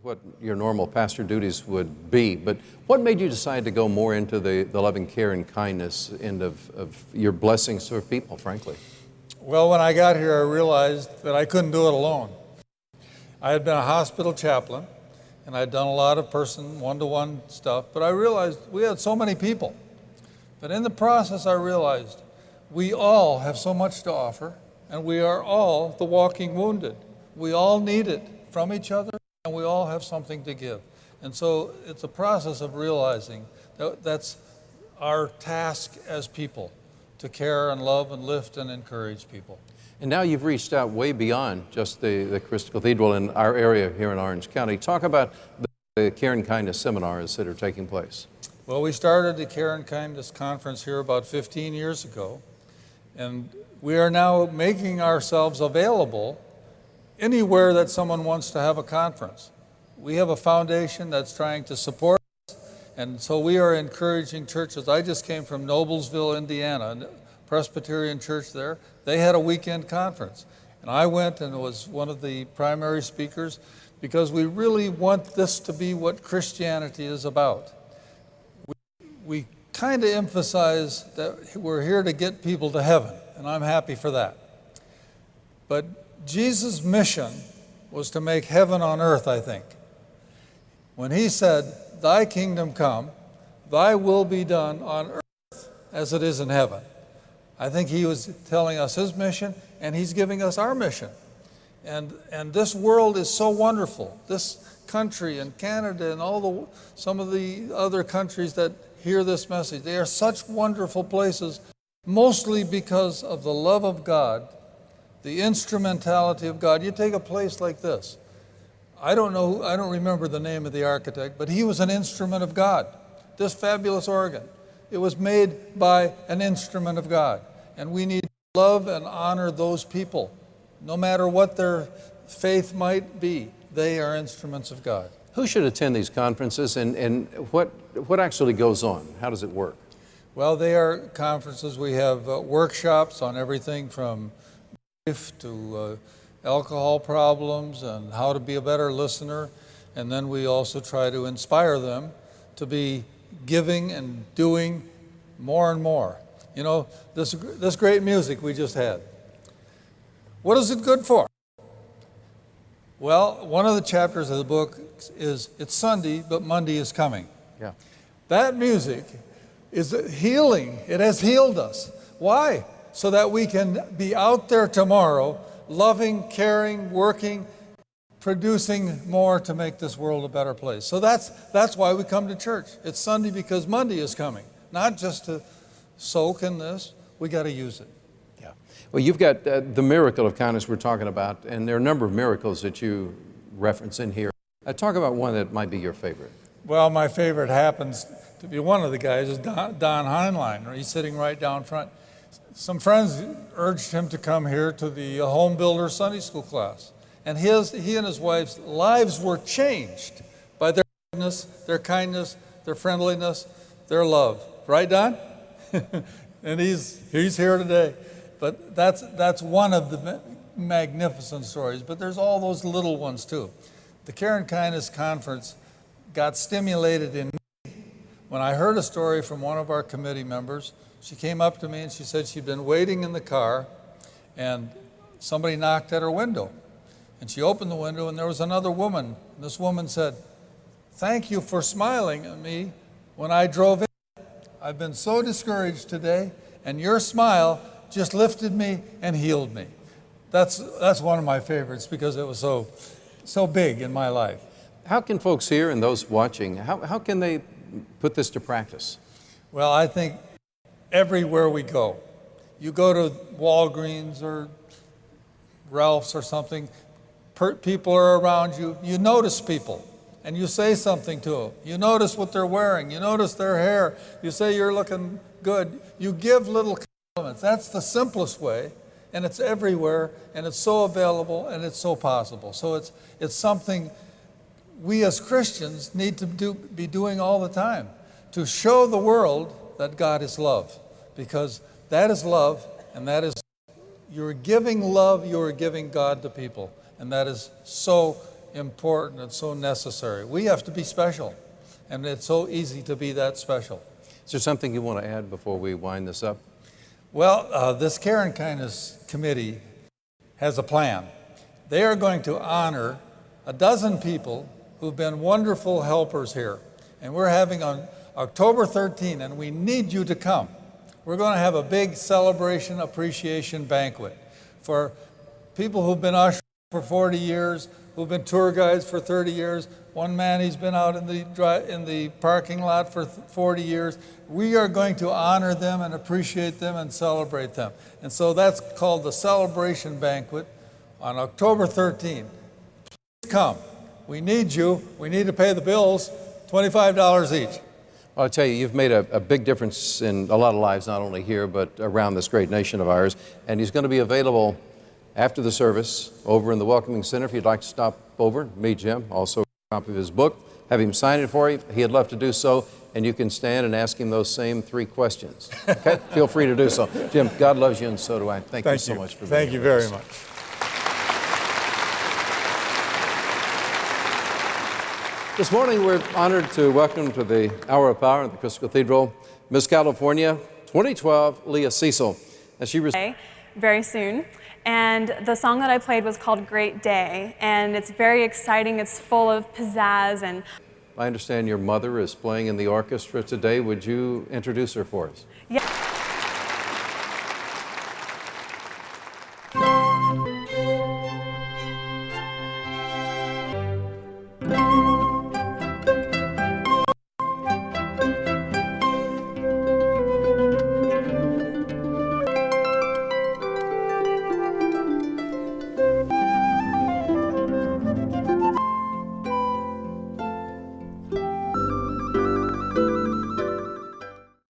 what your normal pastor duties would be, but what made you decide to go more into the loving care and kindness end of your blessings for people, frankly? Well, when I got here, I realized that I couldn't do it alone. I had been a hospital chaplain, and I'd done a lot of one-to-one stuff, but I realized we had so many people. But in the process, I realized we all have so much to offer, and we are all the walking wounded. We all need it from each other, and we all have something to give. And so it's a process of realizing that that's our task as people, to care and love and lift and encourage people. And now you've reached out way beyond just the Crystal Cathedral in our area here in Orange County. Talk about the Care and Kindness seminars that are taking place. Well, we started the Care and Kindness Conference here about 15 years ago, and we are now making ourselves available anywhere that someone wants to have a conference. We have a foundation that's trying to support us, and so we are encouraging churches. I just came from Noblesville, Indiana, a Presbyterian church there. They had a weekend conference, and I went and was one of the primary speakers because we really want this to be what Christianity is about. We kind of emphasize that we're here to get people to heaven, and I'm happy for that. But Jesus' mission was to make heaven on earth, I think. When he said, "Thy kingdom come, thy will be done on earth as it is in heaven," I think he was telling us his mission, and he's giving us our mission. And this world is so wonderful. This country and Canada and some of the other countries that hear this message, they are such wonderful places, mostly because of the love of God, the instrumentality of God. You take a place like this. I don't remember the name of the architect, but he was an instrument of God. This fabulous organ, it was made by an instrument of God. And we need to love and honor those people. No matter what their faith might be, they are instruments of God. Who should attend these conferences, and what actually goes on? How does it work? Well, they are conferences. We have workshops on everything from grief to alcohol problems and how to be a better listener. And then we also try to inspire them to be giving and doing more and more. You know, this great music we just had. What is it good for? Well, one of the chapters of the book is, it's Sunday, but Monday is coming. Yeah. That music is healing. It has healed us. Why? So that we can be out there tomorrow, loving, caring, working, producing more to make this world a better place. So that's why we come to church. It's Sunday because Monday is coming, not just to soak in this. We got to use it. Yeah. Well, you've got the miracle of kindness we're talking about, and there are a number of miracles that you reference in here. Talk about one that might be your favorite. Well, my favorite happens to be one of the guys is Don Heinlein. He's sitting right down front. Some friends urged him to come here to the Home Builder Sunday School class. And he and his wife's lives were changed by their goodness, their kindness, their friendliness, their love. Right, Don? And he's here today. But that's one of the magnificent stories. But there's all those little ones too. The Care and Kindness Conference got stimulated in me when I heard a story from one of our committee members. She came up to me and she said she'd been waiting in the car and somebody knocked at her window. And she opened the window and there was another woman. And this woman said, "Thank you for smiling at me when I drove in. I've been so discouraged today, and your smile just lifted me and healed me." That's one of my favorites because it was so big in my life. How can folks here and those watching, how can they put this to practice? Well, I think everywhere we go, you go to Walgreens or Ralph's or something, people are around you, you notice people and you say something to them. You notice what they're wearing, you notice their hair, you say you're looking good. You give little compliments. That's the simplest way, and it's everywhere, and it's so available, and it's so possible. So it's something we as Christians need to be doing all the time to show the world that God is love, because that is love, and that is, you're giving love, you're giving God to people, and that is so important, it's so necessary. We have to be special, and it's so easy to be that special. Is there something you want to add before we wind this up? Well, this Care and Kindness Committee has a plan. They are going to honor a dozen people who've been wonderful helpers here. And we're having on October 13, and we need you to come. We're going to have a big celebration appreciation banquet for people who've been ushers for 40 years, who've been tour guides for 30 years. One man, he's been out in the parking lot for 40 years. We are going to honor them and appreciate them and celebrate them. And so that's called the celebration banquet on October 13. Please come. We need you. We need to pay the bills, $25 each. Well, I'll tell you, you've made a big difference in a lot of lives, not only here, but around this great nation of ours. And he's going to be available after the service over in the Welcoming Center if you'd like to stop over and meet Jim. Also, a copy of his book. Have him sign it for you. He'd love to do so. And you can stand and ask him those same 3 questions. Okay? Feel free to do so. Jim, God loves you, and so do I. Thank you so much for being here. Thank you very much. This morning, we're honored to welcome to the Hour of Power at the Crystal Cathedral, Miss California 2012, Leah Cecil. As she very soon. And the song that I played was called Great Day, and it's very exciting. It's full of pizzazz. And I understand your mother is playing in the orchestra today. Would you introduce her for us? Yeah.